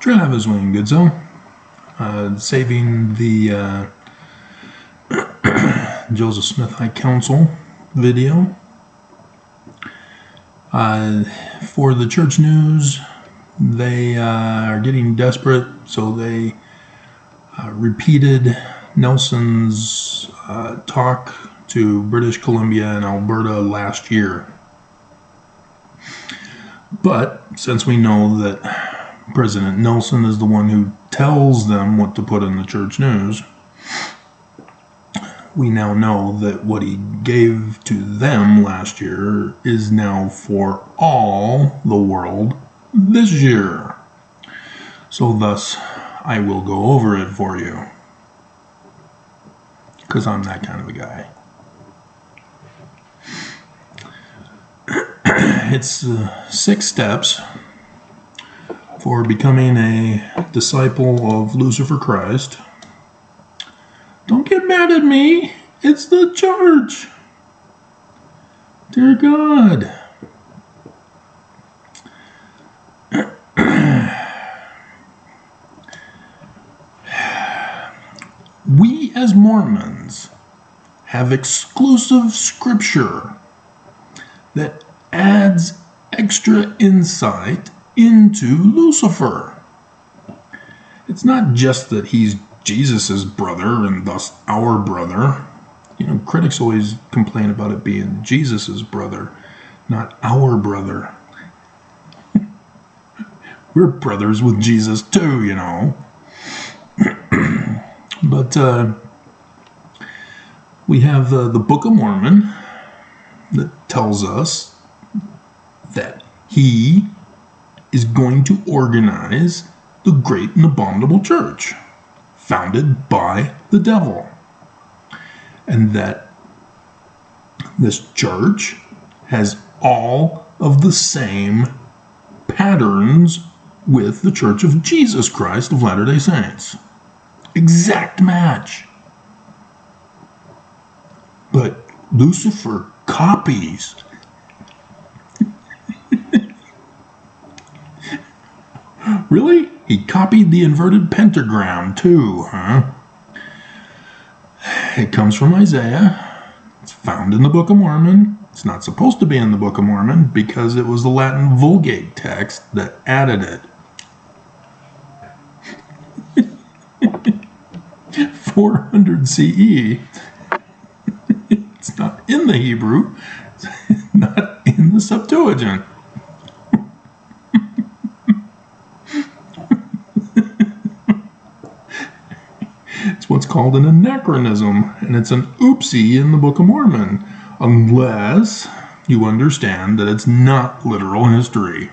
Try to have his way in good soul. Saving the Joseph Smith High Council video. For the church news, they are getting desperate, so they repeated Nelson's talk to British Columbia and Alberta last year. But since we know that President Nelson is the one who tells them what to put in the church news, we now know that what he gave to them last year is now for all the world this year. So thus, I will go over it for you, because I'm that kind of a guy. It's 6 steps for becoming a disciple of Lucifer Christ. Don't get mad at me. It's the church. Dear God. We as Mormons have exclusive scripture that adds extra insight into Lucifer. It's not just that he's Jesus' brother and thus our brother. You know, critics always complain about it being Jesus' brother, not our brother. We're brothers with Jesus too, you know. But we have the Book of Mormon that tells us that he is going to organize the great and abominable church founded by the devil, and that this church has all of the same patterns with the Church of Jesus Christ of Latter-day Saints. Exact match. But Lucifer copies. Really? He copied the inverted pentagram too, huh? It comes from Isaiah. It's found in the Book of Mormon. It's not supposed to be in the Book of Mormon because it was the Latin Vulgate text that added it. 400 CE. It's not in the Hebrew. It's not in the Septuagint. It's what's called an anachronism, and it's an oopsie in the Book of Mormon, unless you understand that it's not literal history,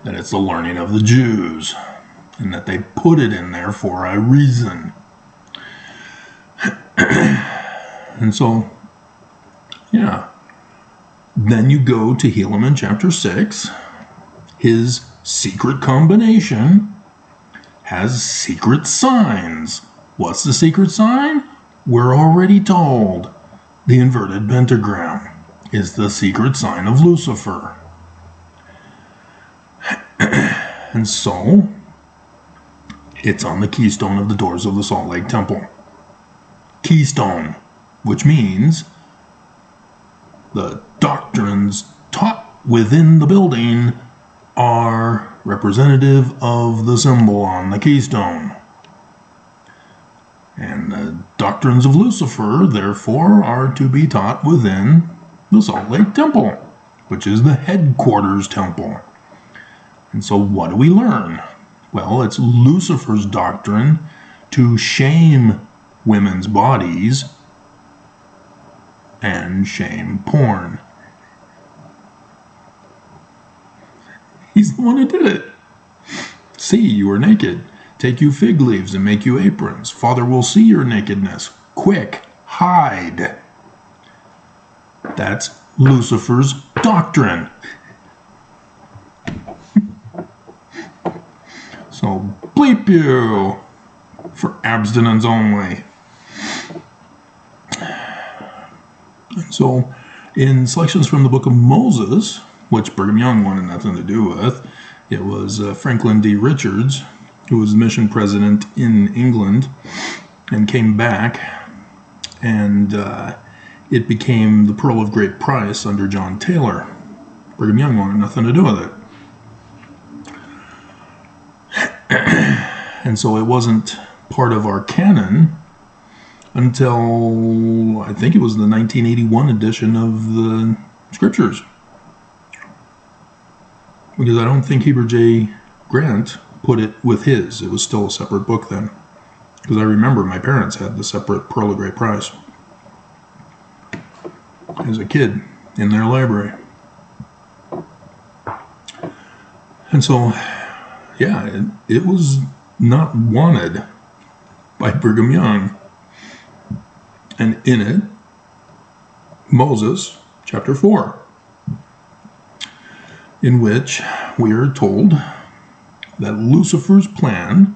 that it's the learning of the Jews, and that they put it in there for a reason. And so, yeah. Then you go to Helaman chapter 6. His secret combination has secret signs. What's the secret sign? We're already told. The inverted pentagram is the secret sign of Lucifer. And so, it's on the keystone of the doors of the Salt Lake Temple. Keystone, which means the doctrines taught within the building are representative of the symbol on the keystone. And the doctrines of Lucifer, therefore, are to be taught within the Salt Lake Temple, which is the headquarters temple. And so what do we learn? Well, it's Lucifer's doctrine to shame women's bodies and shame porn. He's the one who did it. See, you are naked. Take you fig leaves and make you aprons. Father will see your nakedness. Quick, hide. That's Lucifer's doctrine. So, bleep you for abstinence only. And so, in selections from the Book of Moses, which Brigham Young wanted nothing to do with, It was Franklin D. Richards, who was mission president in England and came back, and it became the Pearl of Great Price under John Taylor. Brigham Young wanted nothing to do with it. And so it wasn't part of our canon until I think it was the 1981 edition of the Scriptures. Because I don't think Heber J. Grant put it with his. It was still a separate book then. Because I remember my parents had the separate Pearl of Great Price as a kid in their library. And so, yeah, it was not wanted by Brigham Young. And in it, Moses, chapter 4, in which we are told that Lucifer's plan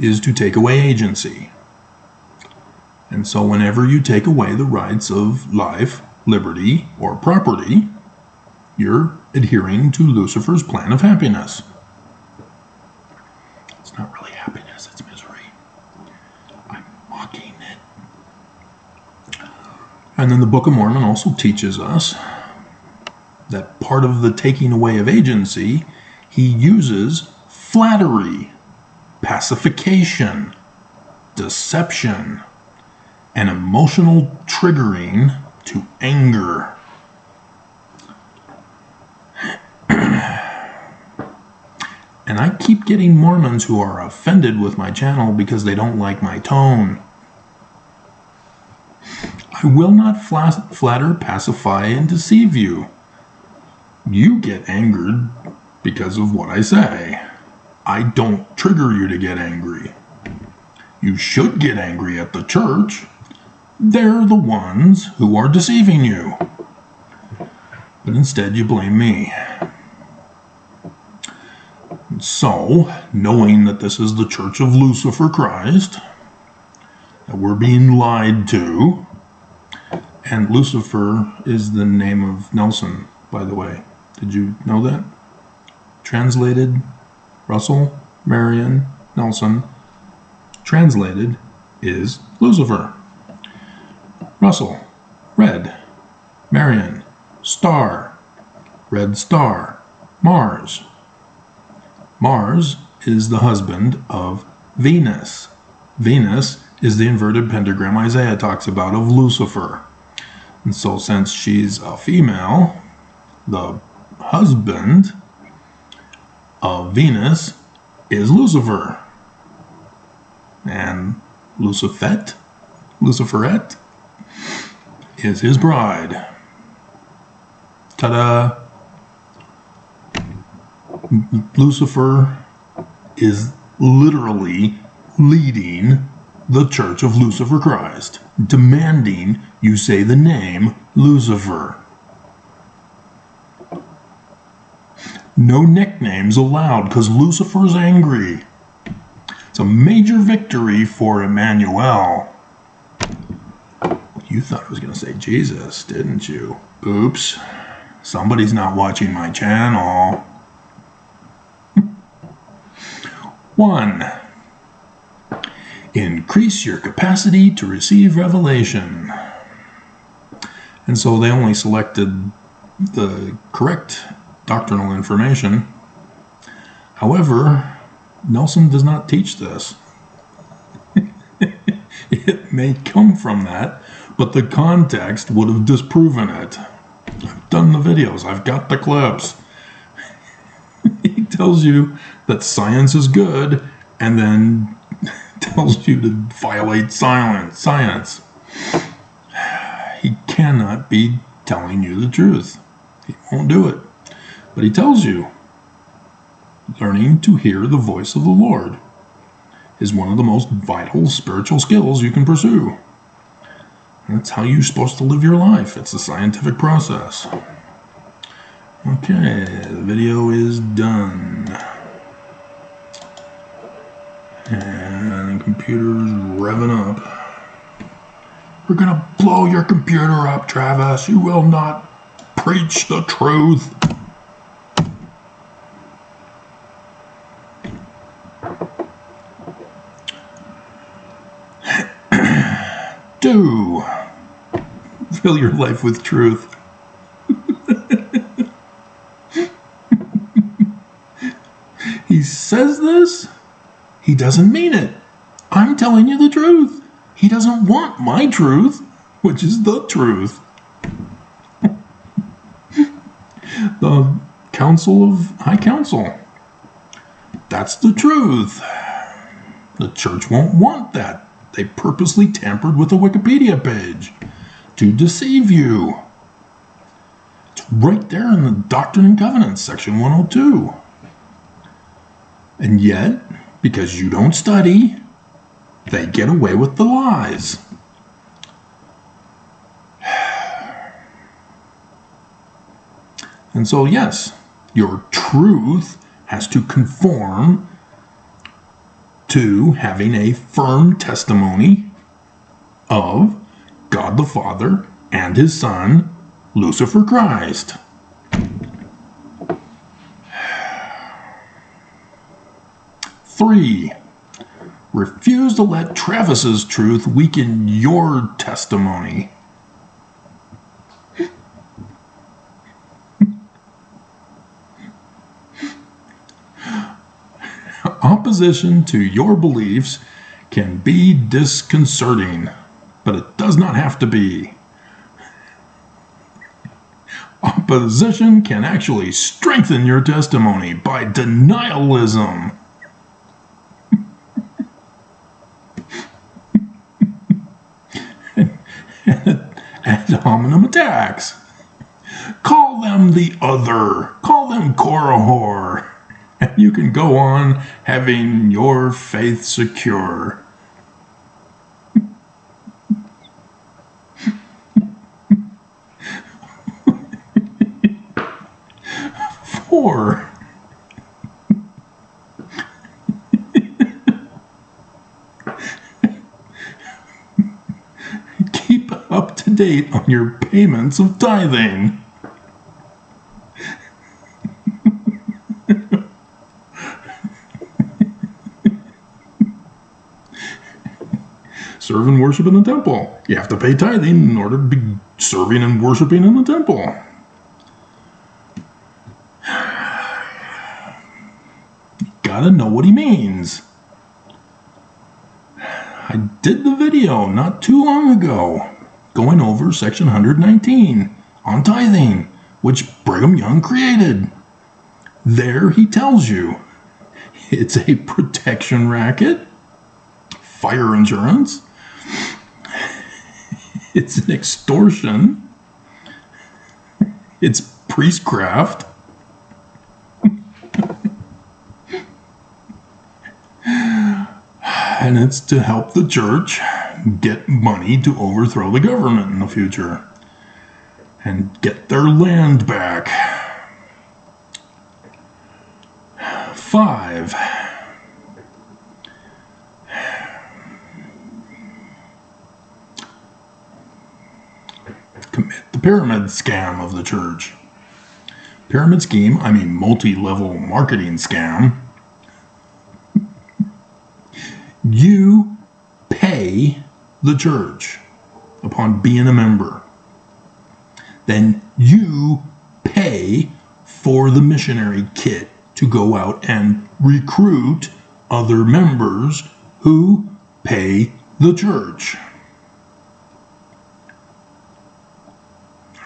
is to take away agency. And so whenever you take away the rights of life, liberty, or property, you're adhering to Lucifer's plan of happiness. It's not really happiness, it's misery. I'm mocking it. And then the Book of Mormon also teaches us that part of the taking away of agency, he uses flattery, pacification, deception, and emotional triggering to anger. And I keep getting Mormons who are offended with my channel because they don't like my tone. I will not flatter, pacify, and deceive you. You get angered because of what I say. I don't trigger you to get angry. You should get angry at the church. They're the ones who are deceiving you. But instead you blame me. So, knowing that this is the Church of Lucifer Christ, that we're being lied to, and Lucifer is the name of Nelson, by the way. Did you know that? Translated, Russell Marion Nelson, translated, is Lucifer. Russell, red. Marion, star. Red star. Mars. Mars is the husband of Venus. Venus is the inverted pentagram Isaiah talks about of Lucifer. And so since she's a female, the husband of Venus is Lucifer. And Lucifette is his bride. Ta-da! Lucifer is literally leading the Church of Lucifer Christ, demanding you say the name Lucifer. No nicknames allowed because Lucifer's angry. It's a major victory for Emmanuel. You thought I was going to say Jesus, didn't you? Oops. Somebody's not watching my channel. 1. Increase your capacity to receive revelation. And so they only selected the correct doctrinal information. However, Nelson does not teach this. It may come from that, but the context would have disproven it. I've done the videos. I've got the clips. He tells you that science is good and then tells you to violate science. He cannot be telling you the truth. He won't do it. But he tells you, learning to hear the voice of the Lord is one of the most vital spiritual skills you can pursue. That's how you're supposed to live your life. It's a scientific process. Okay, the video is done. And the computer's revving up. We're gonna blow your computer up, Travis. You will not preach the truth. 2. Fill your life with truth. He says this, he doesn't mean it. I'm telling you the truth. He doesn't want my truth, which is the truth. The High Council. That's the truth. The church won't want that. They purposely tampered with the Wikipedia page to deceive you. It's right there in the Doctrine and Covenants, section 102. And yet, because you don't study, they get away with the lies. And so, yes, your truth has to conform to having a firm testimony of God the Father and His Son, Lucifer Christ. Three, refuse to let Travis's truth weaken your testimony. Opposition to your beliefs can be disconcerting, but it does not have to be. Opposition can actually strengthen your testimony by denialism. and ad hominem attacks. Call them the other. Call them Korihor. And you can go on having your faith secure. 4. Keep up to date on your payments of tithing. Serve and worship in the temple. You have to pay tithing in order to be serving and worshiping in the temple. You gotta know what he means. I did the video not too long ago going over section 119 on tithing, which Brigham Young created. There he tells you it's a protection racket, fire insurance, it's an extortion, it's priestcraft, and it's to help the church get money to overthrow the government in the future and get their land back. 5. Commit the pyramid scam of the church. Pyramid scheme, I mean multi-level marketing scam. You pay the church upon being a member. Then you pay for the missionary kit to go out and recruit other members who pay the church.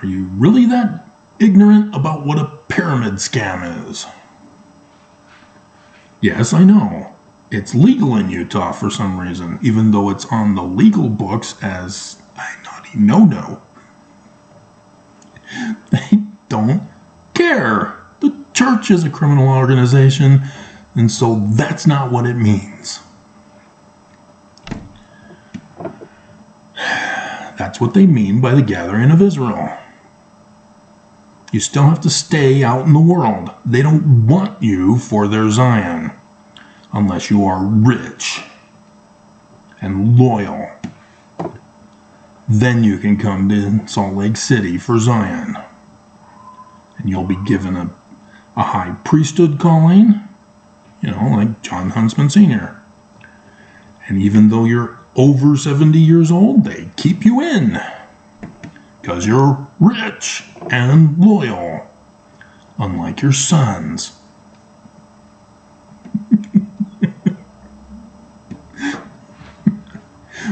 Are you really that ignorant about what a pyramid scam is? Yes, I know. It's legal in Utah for some reason, even though it's on the legal books as a naughty no-no. They don't care. The church is a criminal organization, and so that's not what it means. That's what they mean by the gathering of Israel. You still have to stay out in the world. They don't want you for their Zion unless you are rich and loyal. Then you can come to Salt Lake City for Zion. And you'll be given a high priesthood calling, like John Huntsman Sr. And even though you're over 70 years old, they keep you in because you're rich and loyal, unlike your sons.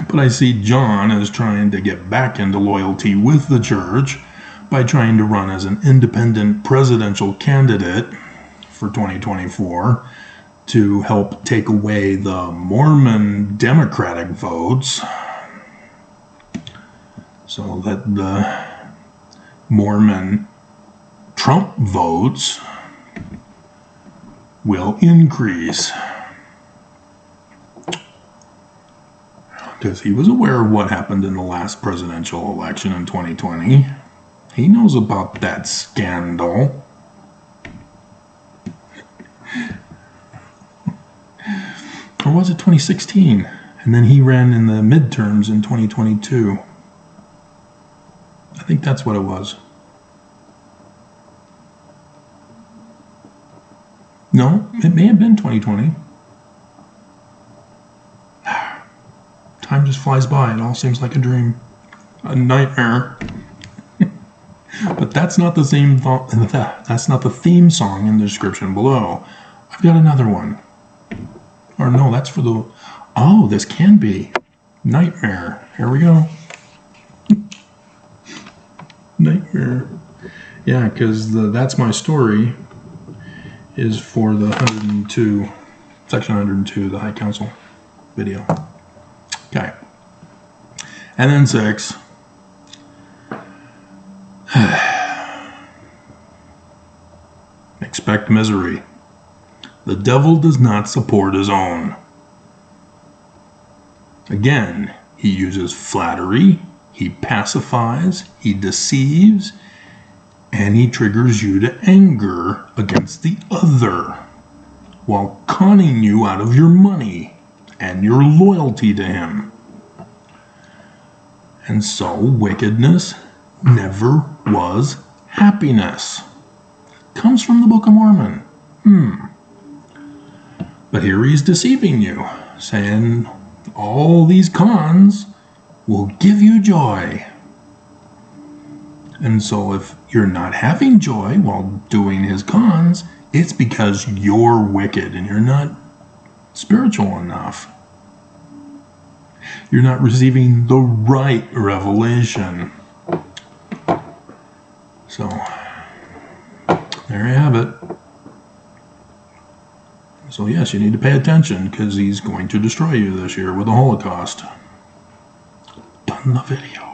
But I see John as trying to get back into loyalty with the church by trying to run as an independent presidential candidate for 2024 to help take away the Mormon Democratic votes so that the Mormon Trump votes will increase. Because he was aware of what happened in the last presidential election in 2020. He knows about that scandal. Or was it 2016? And then he ran in the midterms in 2022. I think that's what it was. No, it may have been 2020. Time just flies by. It all seems like a dream. A nightmare. But that's not the same. That's not the theme song in the description below. I've got another one. Or no, that's for the... Oh, this can be. Nightmare. Here we go. Nightmare. Yeah, because That's My Story is for the 102, section 102, the High Council video. Okay. And then 6. Expect misery. The devil does not support his own. Again, he uses flattery, he pacifies, he deceives, and he triggers you to anger against the other while conning you out of your money and your loyalty to him. And so wickedness never was happiness. Comes from the Book of Mormon. But here he's deceiving you, saying all these cons will give you joy. And so if you're not having joy while doing his cons, it's because you're wicked and you're not spiritual enough. You're not receiving the right revelation. So, there you have it. So yes, you need to pay attention because he's going to destroy you this year with the Holocaust. Done the video.